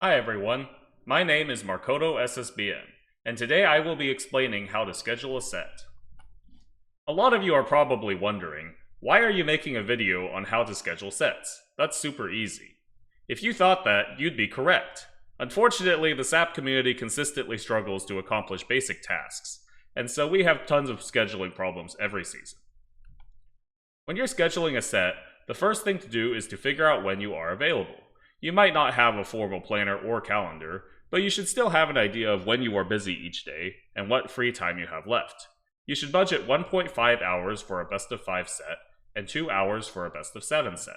Hi everyone, my name is Markoto SSBN, and today I will be explaining how to schedule a set. A lot of you are probably wondering, why are you making a video on how to schedule sets? That's super easy. If you thought that, you'd be correct. Unfortunately, the SAP community consistently struggles to accomplish basic tasks, and so we have tons of scheduling problems every season. When you're scheduling a set, the first thing to do is to figure out when you are available. You might not have a formal planner or calendar, but you should still have an idea of when you are busy each day and what free time you have left. You should budget 1.5 hours for a best of 5 set and 2 hours for a best of 7 set.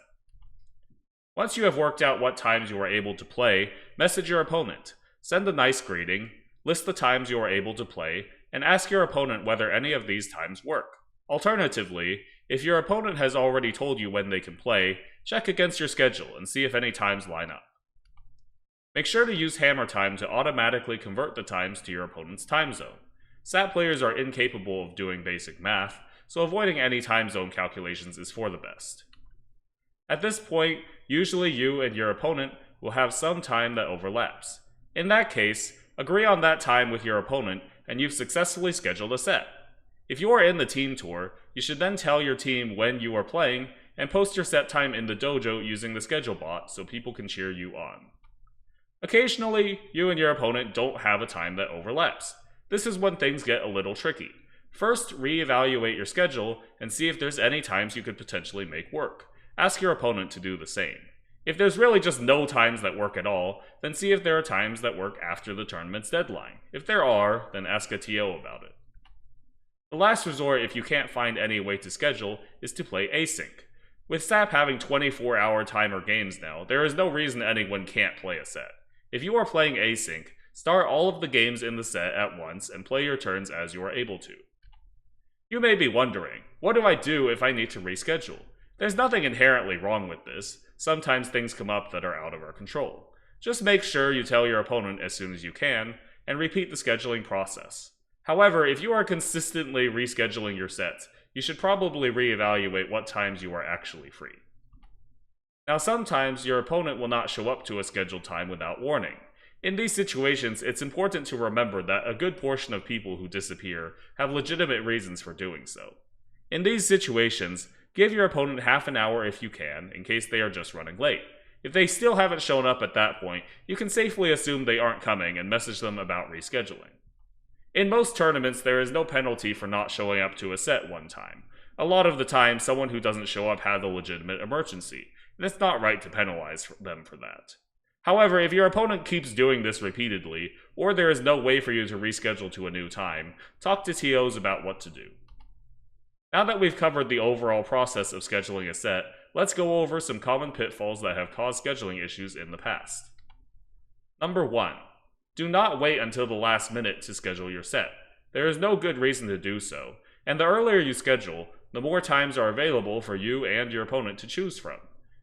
Once you have worked out what times you are able to play, message your opponent, send a nice greeting, list the times you are able to play, and ask your opponent whether any of these times work. Alternatively, if your opponent has already told you when they can play, check against your schedule and see if any times line up. Make sure to use hammer time to automatically convert the times to your opponent's time zone. SAT players are incapable of doing basic math, so avoiding any time zone calculations is for the best. At this point, usually you and your opponent will have some time that overlaps. In that case, agree on that time with your opponent and you've successfully scheduled a set. If you are in the team tour, you should then tell your team when you are playing and post your set time in the dojo using the schedule bot so people can cheer you on. Occasionally, you and your opponent don't have a time that overlaps. This is when things get a little tricky. First, reevaluate your schedule and see if there's any times you could potentially make work. Ask your opponent to do the same. If there's really just no times that work at all, then see if there are times that work after the tournament's deadline. If there are, then ask a TO about it. The last resort, if you can't find any way to schedule, is to play async. With SAP having 24-hour timer games now, there is no reason anyone can't play a set. If you are playing async, start all of the games in the set at once and play your turns as you are able to. You may be wondering, what do I do if I need to reschedule? There's nothing inherently wrong with this. Sometimes things come up that are out of our control. Just make sure you tell your opponent as soon as you can, and repeat the scheduling process. However, if you are consistently rescheduling your sets, you should probably reevaluate what times you are actually free. Now sometimes your opponent will not show up to a scheduled time without warning. In these situations, it's important to remember that a good portion of people who disappear have legitimate reasons for doing so. In these situations, give your opponent half an hour if you can, in case they are just running late. If they still haven't shown up at that point, you can safely assume they aren't coming and message them about rescheduling. In most tournaments, there is no penalty for not showing up to a set one time. A lot of the time, someone who doesn't show up had a legitimate emergency, and it's not right to penalize them for that. However, if your opponent keeps doing this repeatedly, or there is no way for you to reschedule to a new time, talk to TOs about what to do. Now that we've covered the overall process of scheduling a set, let's go over some common pitfalls that have caused scheduling issues in the past. Number 1. Do not wait until the last minute to schedule your set. There is no good reason to do so, and the earlier you schedule, the more times are available for you and your opponent to choose from.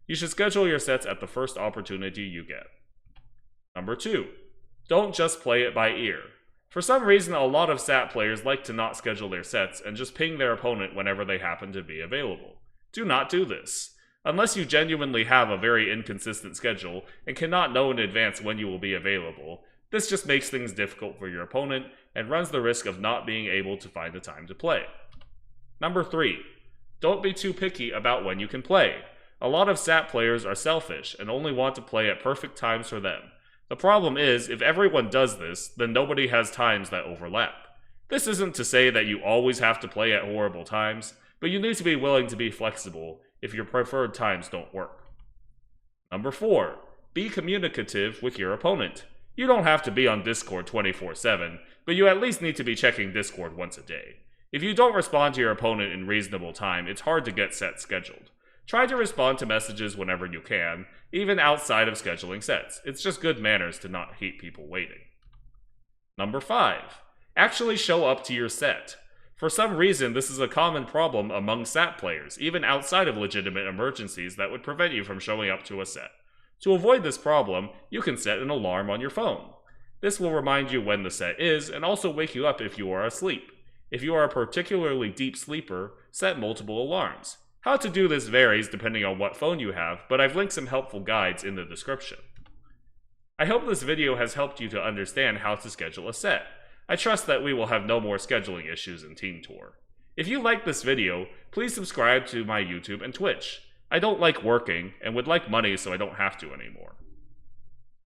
You should schedule your sets at the first opportunity you get. Number 2. Don't just play it by ear. For some reason, a lot of SAT players like to not schedule their sets and just ping their opponent whenever they happen to be available. Do not do this. Unless you genuinely have a very inconsistent schedule and cannot know in advance when you will be available, this just makes things difficult for your opponent and runs the risk of not being able to find a time to play. Number 3. Don't be too picky about when you can play. A lot of SAT players are selfish and only want to play at perfect times for them. The problem is, if everyone does this, then nobody has times that overlap. This isn't to say that you always have to play at horrible times, but you need to be willing to be flexible if your preferred times don't work. Number 4. Be communicative with your opponent. You don't have to be on Discord 24/7, but you at least need to be checking Discord once a day. If you don't respond to your opponent in reasonable time, it's hard to get sets scheduled. Try to respond to messages whenever you can, even outside of scheduling sets. It's just good manners to not keep people waiting. Number 5. Actually show up to your set. For some reason, this is a common problem among SAT players, even outside of legitimate emergencies that would prevent you from showing up to a set. To avoid this problem, you can set an alarm on your phone. This will remind you when the set is, and also wake you up if you are asleep. If you are a particularly deep sleeper, set multiple alarms. How to do this varies depending on what phone you have, but I've linked some helpful guides in the description. I hope this video has helped you to understand how to schedule a set. I trust that we will have no more scheduling issues in Team Tour. If you liked this video, please subscribe to my YouTube and Twitch. I don't like working, and would like money so I don't have to anymore.